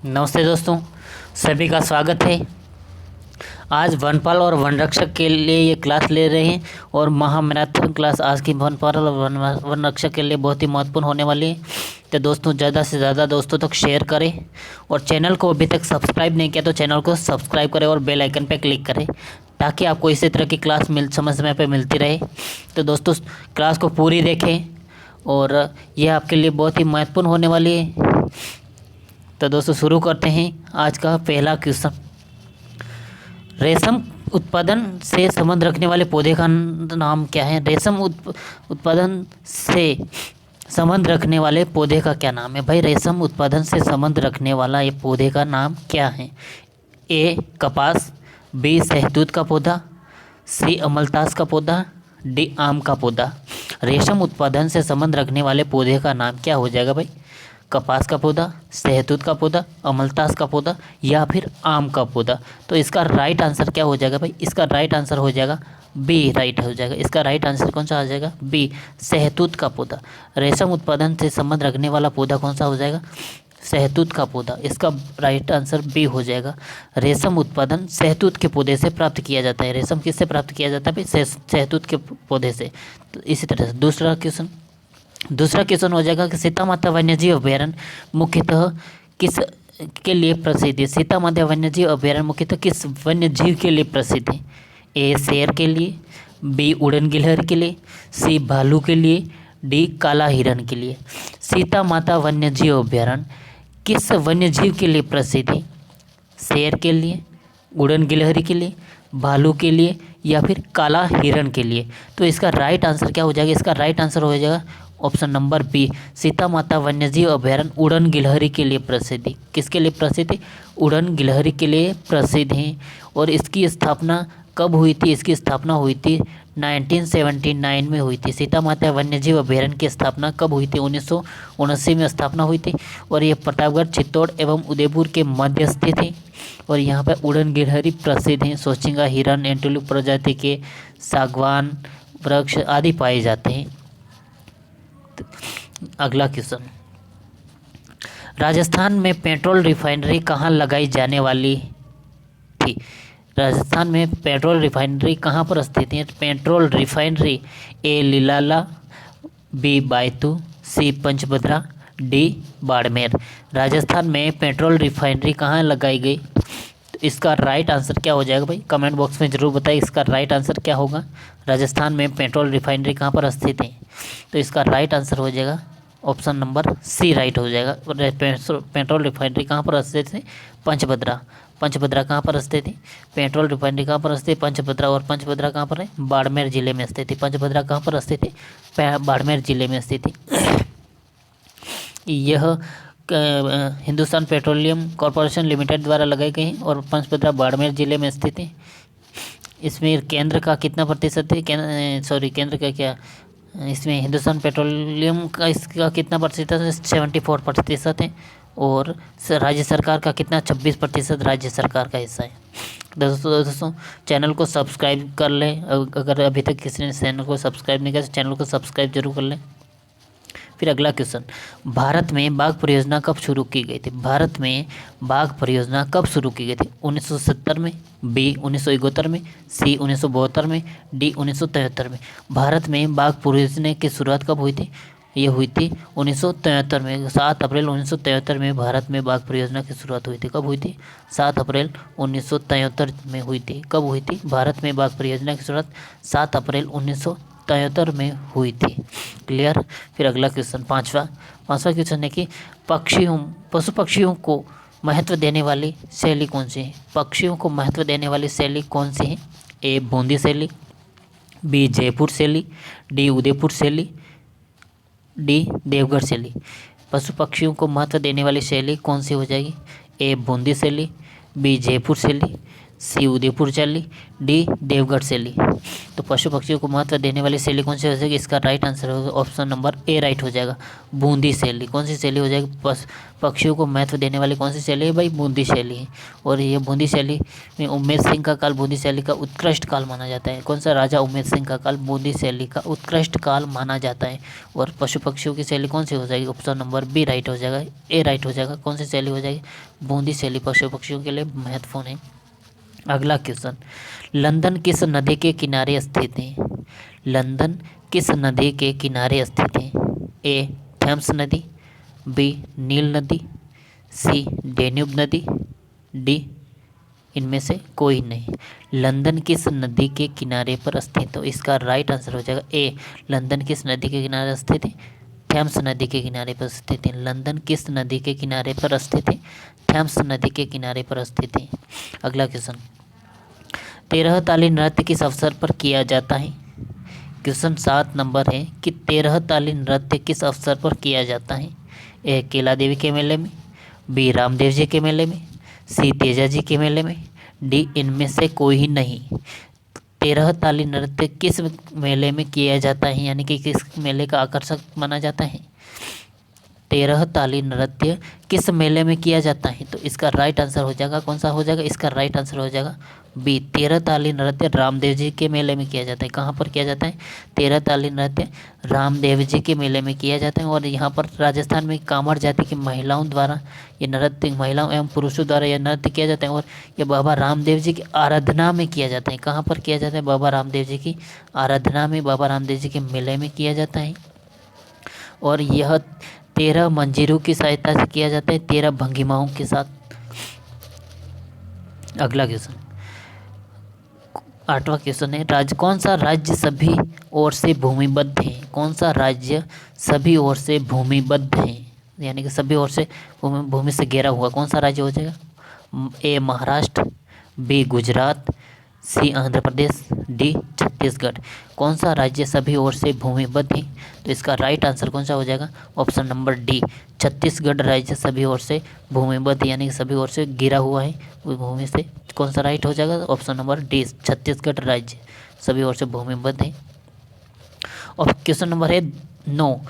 नमस्ते दोस्तों, सभी का स्वागत है। आज वनपाल और वनरक्षक के लिए ये क्लास ले रहे हैं और महामैराथन क्लास आज की वनपाल और वनरक्षक के लिए बहुत ही महत्वपूर्ण होने वाली है। तो दोस्तों ज़्यादा से ज़्यादा दोस्तों तक शेयर करें और चैनल को अभी तक सब्सक्राइब नहीं किया तो चैनल को सब्सक्राइब करें और बेल आइकन पर क्लिक करें ताकि आपको इसी तरह की क्लास समय समय पर मिलती रहे। तो दोस्तों क्लास को पूरी देखें और यह आपके लिए बहुत ही महत्वपूर्ण होने वाली है। तो दोस्तों शुरू करते हैं आज का पहला क्वेश्चन। रेशम उत्पादन से संबंध रखने वाले पौधे का नाम क्या है? रेशम उत्पादन से संबंध रखने वाले पौधे का क्या नाम है भाई? रेशम उत्पादन से संबंध रखने वाला ये पौधे का नाम क्या है? ए कपास, बी शहतूत का पौधा, सी अमलतास का पौधा, डी आम का पौधा। रेशम उत्पादन से संबंध रखने वाले पौधे का नाम क्या हो जाएगा भाई? कपास का पौधा, शहतूत का पौधा, अमलतास का पौधा या फिर आम का पौधा। तो इसका राइट आंसर क्या हो जाएगा भाई? इसका राइट आंसर हो जाएगा बी, राइट हो जाएगा। इसका राइट आंसर कौन सा आ जाएगा? बी, शहतूत का पौधा। रेशम उत्पादन से संबंध रखने वाला पौधा कौन सा हो जाएगा? शहतूत का पौधा। इसका राइट आंसर बी हो जाएगा। रेशम उत्पादन शहतूत के पौधे से प्राप्त किया जाता है। रेशम किससे प्राप्त किया जाता है भाई? शहतूत के पौधे से। तो इसी तरह से दूसरा क्वेश्चन हो जाएगा कि सीता माता वन्यजीव अभयारण्य मुख्यतः किस के लिए प्रसिद्ध है? सीता माता वन्यजीव अभयारण्य मुख्यतः किस वन्यजीव के लिए प्रसिद्ध है? ए शेर के लिए, बी उड़न गिलहरी के लिए, सी भालू के लिए, डी काला हिरण के लिए। सीता माता वन्यजीव अभयारण्य किस वन्यजीव के लिए प्रसिद्ध है? शेर के लिए, उड़न गिलहरी के लिए, भालू के लिए या फिर काला हिरण के लिए। तो इसका राइट आंसर क्या हो जाएगा? इसका राइट आंसर हो जाएगा ऑप्शन नंबर बी, सीता माता वन्यजीव अभयारण्य उड़न गिलहरी के लिए प्रसिद्ध है। किसके लिए प्रसिद्ध है? उड़न गिलहरी के लिए प्रसिद्ध है। और इसकी स्थापना कब हुई थी? इसकी स्थापना हुई थी 1979 में हुई थी। सीता माता वन्यजीव अभयारण्य की स्थापना कब हुई थी? 1979 में स्थापना हुई थी और ये प्रतापगढ़, चित्तौड़ एवं उदयपुर के मध्य स्थित है। और यहाँ पर उड़न गिलहरी प्रसिद्ध हैं। सोचिंगा हिरन, एंटीलोप प्रजाति के सागवान वृक्ष आदि पाए जाते हैं। अगला क्वेश्चन, राजस्थान में पेट्रोल रिफाइनरी कहाँ लगाई जाने वाली थी? राजस्थान में पेट्रोल रिफाइनरी कहाँ पर स्थित है? पेट्रोल रिफाइनरी ए लिलाला, बी बायतू, सी पंचभद्रा, डी बाड़मेर। राजस्थान में पेट्रोल रिफाइनरी कहाँ लगाई गई? तो इसका राइट आंसर क्या हो जाएगा भाई? कमेंट बॉक्स में ज़रूर बताइए इसका राइट आंसर क्या होगा। राजस्थान में पेट्रोल रिफाइनरी कहाँ पर स्थित है? तो इसका राइट आंसर हो जाएगा ऑप्शन नंबर सी, राइट हो जाएगा। पेट्रोल रिफाइनरी कहाँ पर स्थित है? पंचभद्रा। पंचभद्रा कहाँ पर स्थित है? पेट्रोल रिफाइनरी कहाँ पर स्थित है? पंचभद्रा। और पंचभद्रा कहाँ पर है? बाड़मेर जिले में स्थित है। पंचभद्रा कहाँ पर स्थित है? बाड़मेर जिले में स्थित है। यह हिंदुस्तान पेट्रोलियम कॉरपोरेशन लिमिटेड द्वारा लगाई गई हैं और पंचभद्रा बाड़मेर जिले में स्थित है। इसमें केंद्र का कितना प्रतिशत है? केंद्र का क्या, इसमें हिंदुस्तान पेट्रोलियम का इसका कितना प्रतिशत है? 74% है। और राज्य सरकार का कितना? 26% राज्य सरकार का हिस्सा है। दोस्तों चैनल को सब्सक्राइब कर लें। अगर अभी तक किसी ने चैनल को सब्सक्राइब नहीं किया तो चैनल को सब्सक्राइब जरूर कर लें। फिर अगला क्वेश्चन, भारत में बाघ परियोजना कब शुरू की गई थी? भारत में बाघ परियोजना कब शुरू की गई थी? 1970 में, बी 1971 में, सी 1972 में, डी 1973 में। भारत में बाघ परियोजना की शुरुआत कब हुई थी? ये हुई थी 1973 में। 7 अप्रैल 1973 में भारत में बाघ परियोजना की शुरुआत हुई थी। कब हुई थी? 7 अप्रैल 1973 में हुई थी। कब हुई थी भारत में बाघ परियोजना की शुरुआत? 7 अप्रैल 1973 में हुई थी। क्लियर। फिर अगला क्वेश्चन, पांचवा क्वेश्चन है कि पशु पक्षियों को महत्व देने वाली शैली कौन सी है? पक्षियों को महत्व देने वाली शैली कौन सी है? ए बूंदी शैली, बी जयपुर शैली, डी उदयपुर शैली, डी देवगढ़ शैली। पशु पक्षियों को महत्व देने वाली शैली कौन सी हो जाएगी? ए बूंदी शैली, बी जयपुर शैली, सी उदयपुर शैली, डी देवगढ़ शैली। तो पशु पक्षियों को महत्व देने वाली शैली कौन सी हो जाएगी? इसका राइट आंसर होगा ऑप्शन नंबर ए राइट हो जाएगा, बूंदी शैली। कौन सी शैली हो जाएगी? पक्षियों को महत्व देने वाली कौन सी शैली है भाई? बूंदी शैली है। और ये बूंदी शैली में उमेर सिंह का काल बूंदी शैली का उत्कृष्ट काल माना जाता है। कौन सा? राजा उमेर सिंह का काल बूंदी शैली का उत्कृष्ट काल माना जाता है। और पशु पक्षियों की शैली कौन सी हो जाएगी? ऑप्शन नंबर बी राइट हो जाएगा, ए राइट हो जाएगा। कौन सी शैली हो जाएगी? बूंदी शैली पशु पक्षियों के लिए महत्वपूर्ण है। अगला क्वेश्चन, लंदन किस नदी के किनारे स्थित है? लंदन किस नदी के किनारे स्थित है? ए थेम्स नदी, बी नील नदी, सी डेन्यूब नदी, डी इनमें से कोई नहीं। लंदन किस नदी के किनारे पर स्थित? तो इसका राइट आंसर हो जाएगा ए, लंदन किस नदी के किनारे स्थित है? थेम्स नदी के किनारे पर स्थित है। लंदन किस नदी के किनारे पर स्थित है? थेम्स नदी के किनारे पर स्थित है। अगला क्वेश्चन, 13 ताली नृत्य किस अवसर पर किया जाता है? क्वेश्चन 7 नंबर है कि 13 ताली नृत्य किस अवसर पर किया जाता है? ए केला देवी के मेले में, बी रामदेव जी के मेले में, सी तेजा जी के मेले में, डी इनमें से कोई ही नहीं। 13 ताली नृत्य किस मेले में किया जाता है, यानी कि किस मेले का आकर्षक माना जाता है? 13 ताली नृत्य किस मेले में किया जाता है? तो इसका राइट आंसर हो जाएगा, कौन सा हो जाएगा? इसका राइट आंसर हो जाएगा बी, 13 ताली नृत्य रामदेव जी के मेले में किया जाता है। कहाँ पर किया जाता है? 13 ताली नृत्य रामदेव जी के मेले में किया जाता है। और यहाँ पर राजस्थान में कांवड़ जाति की महिलाओं द्वारा ये नृत्य, महिलाओं एवं पुरुषों द्वारा यह नृत्य किया जाता है। और ये बाबा रामदेव जी की आराधना में किया जाता है। कहाँ पर किया जाता है? बाबा रामदेव जी की आराधना में, बाबा रामदेव जी के मेले में किया जाता है। और यह 13 मंजीरों की सहायता से किया जाता है, 13 भंगिमाओं के साथ। अगला क्वेश्चन, 8वां क्वेश्चन है, कौन सा राज्य सभी ओर से भूमिबद्ध है? कौन सा राज्य सभी ओर से भूमिबद्ध है, यानी कि सभी ओर से भूमि से घेरा हुआ? कौन सा राज्य हो जाएगा? ए महाराष्ट्र, बी गुजरात, सी आंध्र प्रदेश, डी छत्तीसगढ़। कौन सा राज्य सभी ओर से भूमिबद्ध है? तो इसका राइट आंसर कौन सा हो जाएगा? ऑप्शन नंबर डी, छत्तीसगढ़ राज्य सभी ओर से भूमिबद्ध, यानी कि सभी ओर से घिरा हुआ है उस भूमि से। कौन सा राइट हो जाएगा? ऑप्शन नंबर डी, छत्तीसगढ़ राज्य सभी ओर से भूमिबद्ध है। और क्वेश्चन नंबर है 9,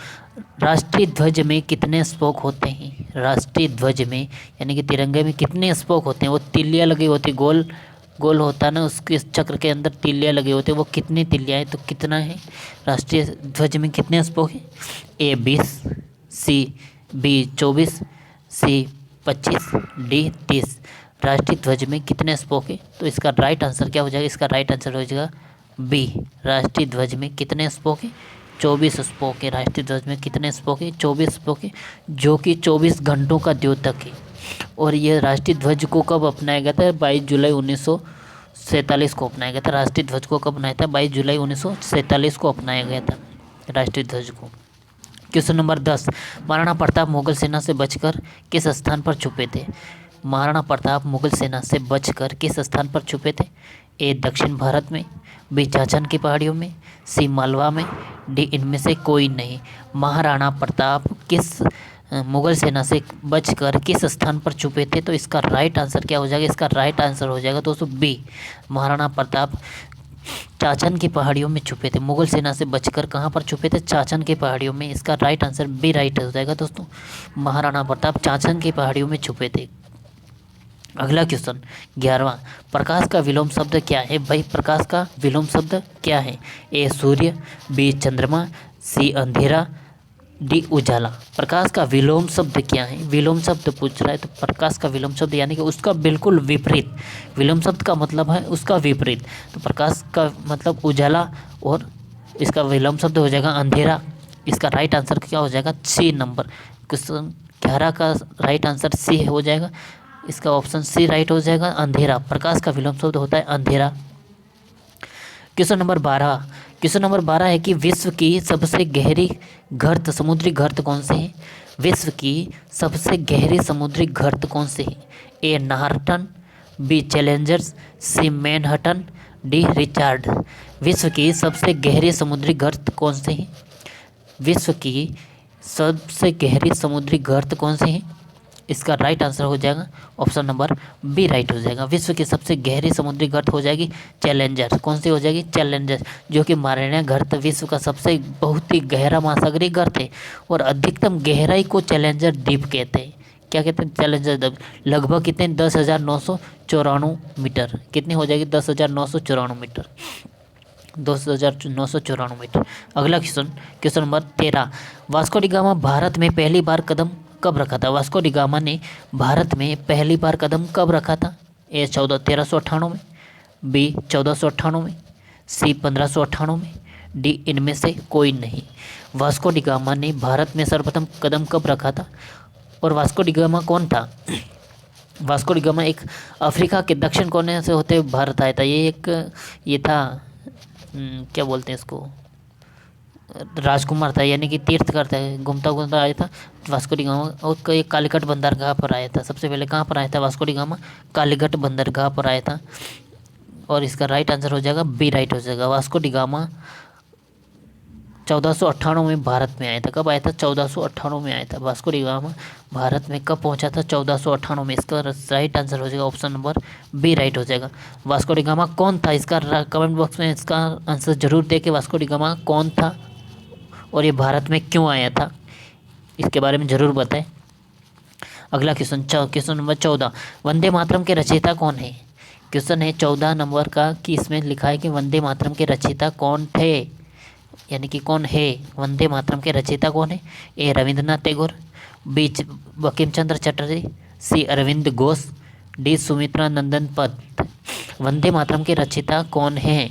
राष्ट्रीय ध्वज में कितने स्पोक होते हैं? राष्ट्रीय ध्वज में यानी कि तिरंगे में कितने स्पोक होते हैं? वो तिल्लियाँ लगी होती, गोल गोल होता है ना, उसके चक्र के अंदर तिल्लियाँ लगे होते हैं, वो कितनी तिल्लियाँ हैं? तो कितना है राष्ट्रीय ध्वज में कितने स्पोक हैं? ए 20, सी बी 24, सी 25, डी 30। राष्ट्रीय ध्वज में कितने स्पोक है? तो इसका राइट आंसर क्या हो जाएगा? इसका राइट आंसर हो जाएगा बी, राष्ट्रीय ध्वज में कितने स्पोक है? 24 स्पोक है। राष्ट्रीय ध्वज में कितने स्पोक है? 24 स्पोक है, जो कि 24 घंटों का द्योतक है। और यह राष्ट्रीय ध्वज को कब अपनाया गया था? 22 जुलाई 1947 को अपनाया गया था। राष्ट्रीय ध्वज को कब अपनाया था? 22 जुलाई 1947 को अपनाया गया था राष्ट्रीय ध्वज को। क्वेश्चन नंबर 10, महाराणा प्रताप मुगल सेना से बचकर किस स्थान पर छुपे थे? महाराणा प्रताप मुगल सेना से बचकर किस स्थान पर छुपे थे? ए दक्षिण भारत में, बी चाचन की पहाड़ियों में, सी मालवा में, डी इनमें से कोई नहीं। महाराणा प्रताप किस मुगल सेना से बचकर किस स्थान पर छुपे थे? तो इसका राइट आंसर क्या हो जाएगा? इसका राइट आंसर हो जाएगा दोस्तों बी, महाराणा प्रताप चाचन की पहाड़ियों में छुपे थे। मुगल सेना से बचकर कहाँ पर छुपे थे? चाचन की पहाड़ियों में। इसका राइट आंसर बी राइट हो जाएगा दोस्तों, महाराणा प्रताप चाचन की पहाड़ियों में छुपे थे। अगला क्वेश्चन 11वां, प्रकाश का विलोम शब्द क्या है? भाई प्रकाश का विलोम शब्द क्या है? ए सूर्य, बी चंद्रमा, सी अंधेरा, डी उजाला। प्रकाश का विलोम शब्द क्या है? विलोम शब्द पूछ रहा है, तो प्रकाश का विलोम शब्द यानी कि उसका बिल्कुल विपरीत। विलोम शब्द का मतलब है उसका विपरीत। तो प्रकाश का मतलब उजाला और इसका विलोम शब्द हो जाएगा अंधेरा। इसका राइट आंसर क्या हो जाएगा? सी नंबर। क्वेश्चन 11 का राइट आंसर सी हो जाएगा। इसका ऑप्शन सी राइट हो जाएगा, अंधेरा। प्रकाश का विलोम शब्द होता है अंधेरा। क्वेश्चन नंबर 12 है कि विश्व की सबसे गहरी गर्त समुद्री गर्त कौन से है? विश्व की सबसे गहरी समुद्री गर्त कौन से है? ए नाहरटन, बी चैलेंजर्स, सी मैनहट्टन, डी रिचार्ड। विश्व की सबसे गहरी समुद्री गर्त कौन से है? विश्व की सबसे गहरी समुद्री गर्त कौन से है? इसका राइट आंसर हो जाएगा ऑप्शन नंबर बी राइट हो जाएगा। विश्व की सबसे गहरी समुद्री गर्त हो जाएगी चैलेंजर। कौन सी हो जाएगी? चैलेंजर, जो कि मारियाना गर्त विश्व का सबसे बहुत ही गहरा महासागरीय गर्त है और अधिकतम गहराई को चैलेंजर डीप कहते हैं। क्या कहते हैं? Challenger deep. लगभग कितने? 10,994 मीटर। कितनी हो जाएगी? 10,994 मीटर। 10,994 मीटर। अगला question, question number 13। Vasco D gamma Bharat में पहली बार कदम कब रखा था? वास्को डी गामा ने भारत में पहली बार कदम कब रखा था? ए 1398 में, बी 1498 में, सी 1598 में, डी इनमें से कोई नहीं। वास्को डी गामा ने भारत में सर्वप्रथम कदम कब रखा था? और वास्को डी गामा कौन था? वास्को डी गामा एक अफ्रीका के दक्षिण कोने से होते हुए भारत आया था। ये था क्या बोलते हैं इसको, राजकुमार था, यानी कि तीर्थ करता है, घूमता घूमता आया था वास्को डी गामा और एक कालीकट बंदरगाह पर आया था। सबसे पहले कहाँ पर आया था वास्को डी गामा? कालीकट बंदरगाह पर आया था और इसका राइट आंसर हो जाएगा बी राइट हो जाएगा। वास्को डी गामा 1498 में भारत में आया था। कब आया था? 1498 में आया था। वास्को डी गामा भारत में कब पहुंचा था? 1498 में। इसका राइट आंसर हो जाएगा ऑप्शन नंबर बी राइट हो जाएगा। वास्को डी गामा कौन था? इसका कमेंट बॉक्स में इसका आंसर जरूर दे कि वास्को डी गामा कौन था और ये भारत में क्यों आया था, इसके बारे में ज़रूर बताएं। अगला question, question number 14। Vande Mataram के रचयिता कौन है? क्वेश्चन है 14 नंबर का कि इसमें लिखा है कि वंदे मातरम के रचयिता कौन थे, यानी कि कौन है? वंदे मातरम के रचयिता कौन है? ए रविंद्रनाथ टैगोर, बी बंकिम चंद्र चटर्जी, सी अरविंद घोष, डी सुमित्रा नंदन पन्त। वंदे मातरम के रचयिता कौन है?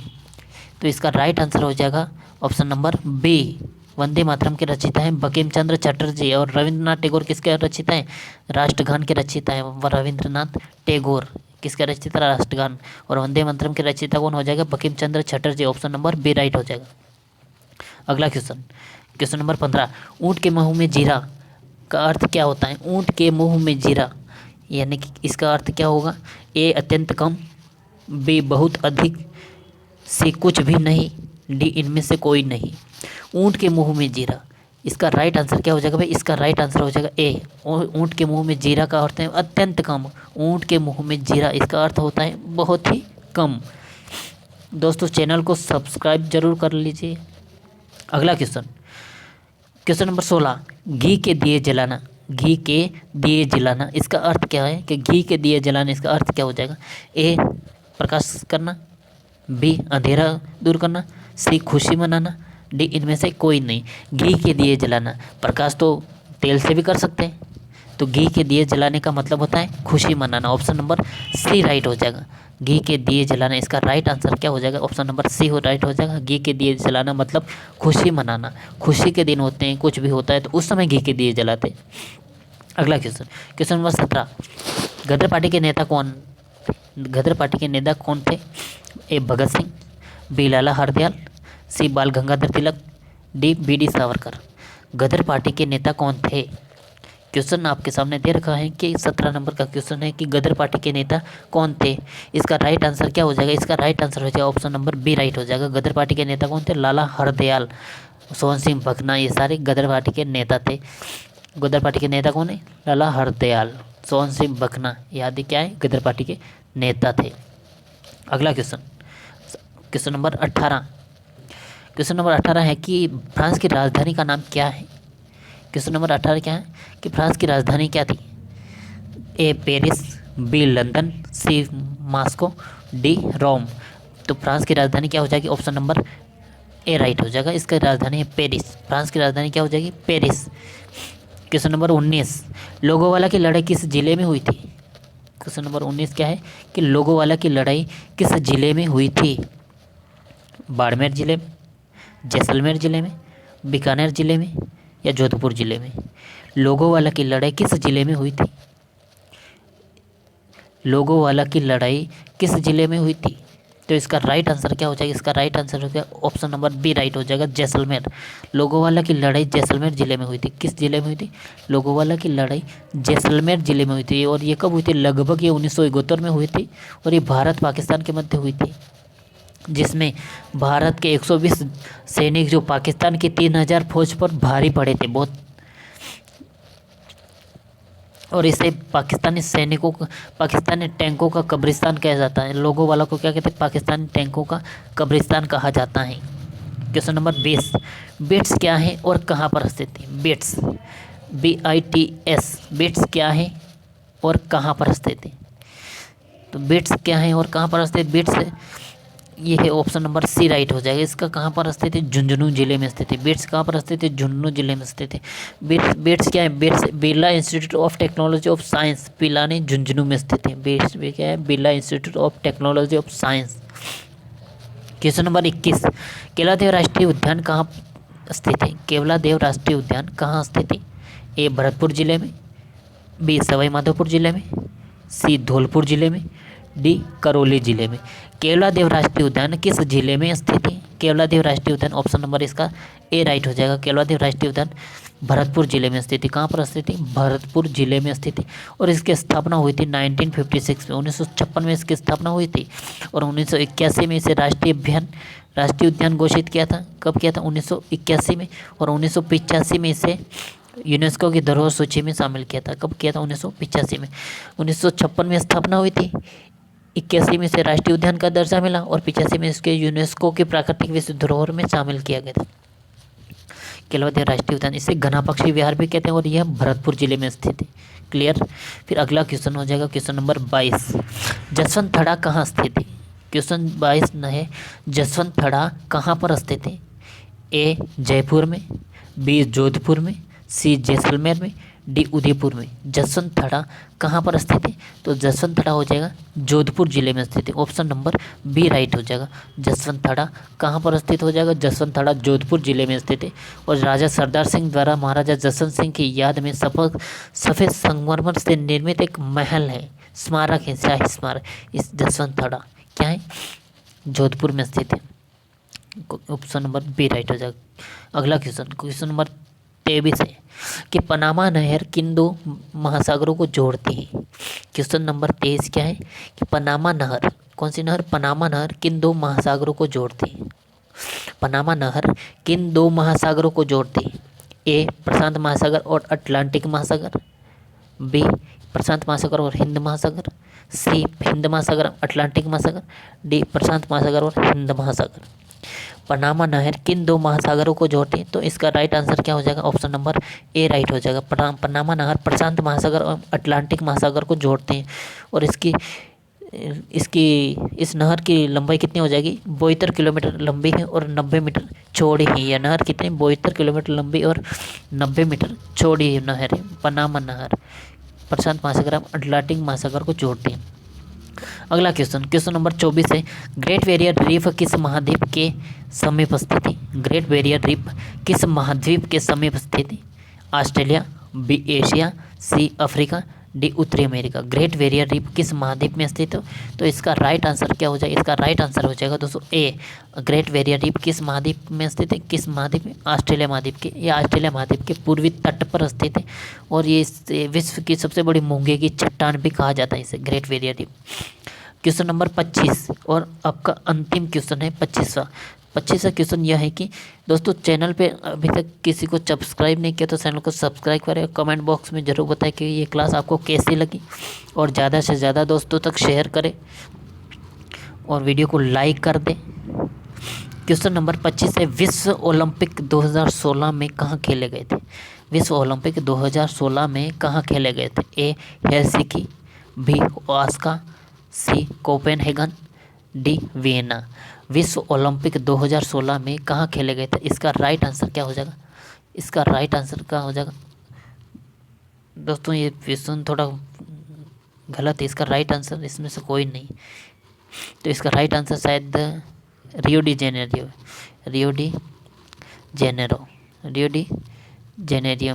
तो इसका राइट आंसर हो जाएगा option number B. Vande Mataram के रचयिता हैं बंकिम चंद्र चटर्जी और रविंद्रनाथ टैगोर किसके रचयिता हैं? राष्ट्रगान के रचयिता हैं रविंद्रनाथ टैगोर। किसका रचयिता? राष्ट्रगान। और वंदे मातरम के रचयिता कौन हो जाएगा? Bankim Chandra Chatterjee. Option number B right हो जाएगा। अगला क्वेश्चन, क्वेश्चन नंबर 15। ऊँट के मुंह में जीरा का अर्थ क्या होता है? ऊँट के मुंह में जीरा, यानी कि इसका अर्थ क्या होगा? ए अत्यंत कम, बी बहुत अधिक, सी कुछ भी नहीं, डी इनमें से कोई नहीं। ऊँट के मुंह में जीरा, इसका राइट आंसर क्या हो जाएगा भाई? इसका राइट आंसर हो जाएगा ए। ऊँट के मुंह में जीरा का अर्थ है अत्यंत कम। ऊँट के मुंह में जीरा, इसका अर्थ होता है बहुत ही कम। दोस्तों चैनल को सब्सक्राइब जरूर कर लीजिए। अगला क्वेश्चन, क्वेश्चन नंबर 16। घी के दिए जलाना, घी के दिए जलाना, इसका अर्थ क्या है? कि घी के दिए जलाना, इसका अर्थ क्या हो जाएगा? ए प्रकाश करना, बी अंधेरा दूर करना, सी खुशी मनाना, डी इनमें से कोई नहीं। घी के दिए जलाना, प्रकाश तो तेल से भी कर सकते हैं, तो घी के दिए जलाने का मतलब होता है खुशी मनाना। ऑप्शन नंबर सी राइट हो जाएगा। घी के दिए जलाना, इसका राइट आंसर क्या हो जाएगा? ऑप्शन नंबर सी हो राइट हो जाएगा। घी के दिए जलाना मतलब खुशी मनाना। खुशी के दिन होते हैं, कुछ भी होता है तो उस समय घी के दिए जलाते। अगला क्वेश्चन, क्वेश्चन नंबर 17। गदर पार्टी के नेता कौन? गदर पार्टी के नेता कौन थे? ए भगत सिंह, बी लाला हरदयाल, सी बाल Gangadhar Tilak, D B D Savarkar. गदर पार्टी के नेता कौन थे? क्वेश्चन आपके सामने दे रखा है कि 17 नंबर का क्वेश्चन है कि गदर पार्टी के नेता कौन थे। इसका राइट आंसर क्या हो जाएगा? इसका राइट आंसर हो जाएगा ऑप्शन नंबर बी राइट हो जाएगा। गदर पार्टी के नेता कौन थे? लाला हरदयाल, सोहन सिंह भकना, ये सारे गदर पार्टी के नेता थे। गदर पार्टी के नेता कौन है? लाला हरदयाल, सोहन सिंह भकना, ये आदि क्या है? गदर पार्टी के नेता थे। अगला question, question number 18। Question number 18 है कि फ्रांस की राजधानी का नाम क्या है? क्वेश्चन नंबर 18 क्या है कि फ्रांस की राजधानी क्या थी? ए पेरिस, बी लंदन, सी मॉस्को, डी रोम। तो फ्रांस की राजधानी क्या हो जाएगी? ऑप्शन नंबर ए राइट हो जाएगा। इसकी राजधानी है पेरिस। फ्रांस की राजधानी क्या हो जाएगी? पेरिस। Question number 19। लोगोवाला की लड़ाई किस जिले में हुई थी? क्वेश्चन नंबर 19 क्या है कि लोगोवाला की लड़ाई किस जिले में हुई थी? बाड़मेर जिले में, जैसलमेर जिले में, बीकानेर जिले में या जोधपुर जिले में? लोगोवाला की लड़ाई किस जिले में हुई थी? लोगोवाला की लड़ाई किस जिले में हुई थी? तो इसका राइट आंसर क्या हो जाएगा? इसका राइट आंसर हो गया ऑप्शन नंबर बी राइट हो जाएगा, जैसलमेर। लोगोवाला की लड़ाई जैसलमेर जिले में हुई थी। किस जिले में हुई थी? लोगोवाला की लड़ाई जैसलमेर जिले में हुई थी। और ये कब हुई थी? लगभग ये 1971 में हुई थी और ये भारत पाकिस्तान के मध्य हुई थी, जिसमें भारत के 120 सैनिक जो पाकिस्तान की 3000 फौज पर भारी पड़े थे। बहुत और इसे पाकिस्तानी टैंकों का कब्रिस्तान कहा जाता है। लोगों वाला को क्या कहते हैं? पाकिस्तानी टैंकों का कब्रिस्तान कहा जाता है। क्वेश्चन नंबर 20, बिट्स क्या है और कहाँ पर स्थित है? बिट्स, BITS, बिट्स क्या है और कहाँ पर स्थित है? तो बिट्स क्या है और कहाँ पर स्थित? बिट्स ये है ऑप्शन नंबर सी राइट हो जाएगा। इसका कहाँ पर स्थित है? झुंझुनू जिले में स्थित है। बिट्स कहाँ पर स्थित है? झुंझुनू जिले में स्थित है। बिट्स क्या है? Bits Birla institute of technology of science, Pilani, Jhunjhunu में स्थित है। बिट्स भी क्या है? Birla institute of technology of science. Question number 21, Keoladeo राष्ट्रीय उद्यान कहाँ स्थित है? केवलादेव राष्ट्रीय उद्यान कहाँ स्थित है? ए भरतपुर जिले में, बी सवाई माधोपुर जिले में, सी धौलपुर जिले में, डी करौली जिले में। केवलादेव राष्ट्रीय उद्यान किस जिले में स्थित है? केवलादेव राष्ट्रीय उद्यान ऑप्शन नंबर इसका ए राइट हो जाएगा। केवलादेव राष्ट्रीय उद्यान भरतपुर जिले में स्थित है। कहाँ पर स्थित है? भरतपुर जिले में स्थित है। और इसकी स्थापना हुई थी 1956 में, 1956 में इसकी स्थापना हुई थी। और 1981 में इसे राष्ट्रीय उद्यान घोषित किया था। कब किया था? 1981 में। और 1985 में इसे यूनेस्को की धरोहर सूची में शामिल किया था। कब किया था? 1985 में। 1956 में स्थापना हुई थी, 81 में इसे राष्ट्रीय उद्यान का दर्जा मिला और 85 में इसके यूनेस्को की प्राकृतिक विश्व धरोहर में शामिल किया गया था। केवलादेव राष्ट्रीय उद्यान, इसे घना पक्षी विहार भी कहते हैं और यह भरतपुर जिले में स्थित है। क्लियर। फिर अगला क्वेश्चन हो जाएगा क्वेश्चन नंबर 22, जसवंत थड़ा कहाँ स्थित है? क्वेश्चन 22 न है, जसवंत थड़ा कहाँ पर स्थित है? ए जयपुर में, बी जोधपुर में, सी जैसलमेर में, डी उदयपुर में। जसवंत थड़ा कहाँ पर स्थित है? तो जसवंत थड़ा हो जाएगा जोधपुर जिले में स्थित है। ऑप्शन नंबर बी राइट हो जाएगा। जसवंत थड़ा कहाँ पर स्थित हो जाएगा? जसवंत थड़ा जोधपुर जिले में स्थित है। और राजा सरदार सिंह द्वारा महाराजा जसवंत सिंह की याद में सफ़ेद संगमरमर से निर्मित एक महल है, स्मारक है, शाही स्मारक। इस जसवंत थड़ा क्या है? जोधपुर में स्थित है। ऑप्शन नंबर बी राइट हो जाएगा। अगला क्वेश्चन नंबर 23 है कि पनामा नहर किन दो महासागरों को जोड़ती है? क्वेश्चन नंबर 23 क्या है? कि पनामा नहर, कौन सी नहर? पनामा नहर किन दो महासागरों को जोड़ती है? पनामा नहर किन दो महासागरों को जोड़ती है? ए प्रशांत महासागर और अटलांटिक महासागर, बी प्रशांत महासागर और हिंद महासागर, सी हिंद महासागर अटलांटिक महासागर, डी प्रशांत महासागर और हिंद महासागर। पनामा नहर किन दो महासागरों को जोड़ती है? तो इसका राइट आंसर क्या हो जाएगा? ऑप्शन नंबर ए राइट हो जाएगा। पनामा नहर प्रशांत महासागर और अटलांटिक महासागर को जोड़ते हैं। और इस नहर की लंबाई कितनी हो जाएगी? 72 किलोमीटर लंबी है और 90 मीटर चौड़ी है। यह नहर कितनी? 72 किलोमीटर लंबी और 90 मीटर चौड़ी है नहर है। पनामा नहर प्रशांत महासागर और अटलांटिक महासागर को जोड़ती है। अगला क्वेश्चन नंबर 24 है, ग्रेट बैरियर रीफ किस महाद्वीप के समीप स्थित है? ग्रेट बैरियर रीफ किस महाद्वीप के समीप स्थित है? Australia, B Asia, C Africa, D उत्तरी अमेरिका। ग्रेट बैरियर रीफ किस महाद्वीप में स्थित हो? तो इसका राइट आंसर क्या हो जाएगा? इसका राइट आंसर हो जाएगा दोस्तों ए। ग्रेट बैरियर रीफ किस महाद्वीप में स्थित है? किस महाद्वीप में? ऑस्ट्रेलिया महाद्वीप के। यह ऑस्ट्रेलिया महाद्वीप के पूर्वी तट पर स्थित है और ये विश्व की सबसे बड़ी मूंगे की चट्टान भी कहा जाता है इसे, great Barrier reef. Question number 25 और आपका अंतिम क्वेश्चन है 25वां क्वेश्चन यह है कि दोस्तों चैनल पे अभी तक किसी को सब्सक्राइब नहीं किया तो चैनल को सब्सक्राइब करें। कमेंट बॉक्स में ज़रूर बताएं कि ये क्लास आपको कैसी लगी और ज़्यादा से ज़्यादा दोस्तों तक शेयर करें और वीडियो को लाइक कर दें। क्वेश्चन नंबर 25 है, विश्व ओलंपिक 2016 में कहाँ खेले गए थे? विश्व ओलंपिक 2016 में कहाँ खेले गए थे? ए हेलसिंकी, बी ओसाका, सी कोपेनहेगन, डी वियना। विश्व ओलंपिक 2016 में कहाँ खेले गए थे? इसका राइट आंसर क्या हो जाएगा? इसका राइट आंसर क्या हो जाएगा दोस्तों? ये क्वेश्चन थोड़ा गलत है। इसका राइट आंसर इसमें से कोई नहीं, तो इसका राइट आंसर शायद रियो डी जेनेरियो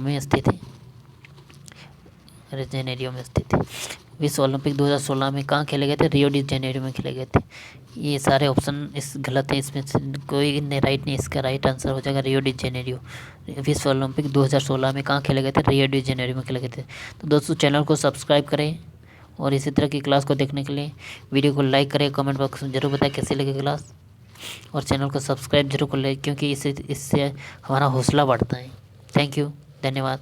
में स्थित है। विश्व ओलंपिक 2016 में कहाँ खेले गए थे? रियो डी जेनेरियो में खेले गए थे। ये सारे ऑप्शन इस गलत है, इसमें से कोई राइट नहीं। इसका राइट आंसर हो जाएगा रियो डी जेनेरियो। विश्व ओलंपिक 2016 में कहाँ खेले गए थे? रियो डी जेनेरियो में खेले गए थे। तो दोस्तों चैनल को सब्सक्राइब करें और इसी तरह की क्लास को देखने के लिए वीडियो को लाइक करें, कमेंट बॉक्स में ज़रूर बताएं कैसी लगी क्लास और चैनल को सब्सक्राइब जरूर कर लें क्योंकि इससे हमारा हौसला बढ़ता है। थैंक यू, धन्यवाद।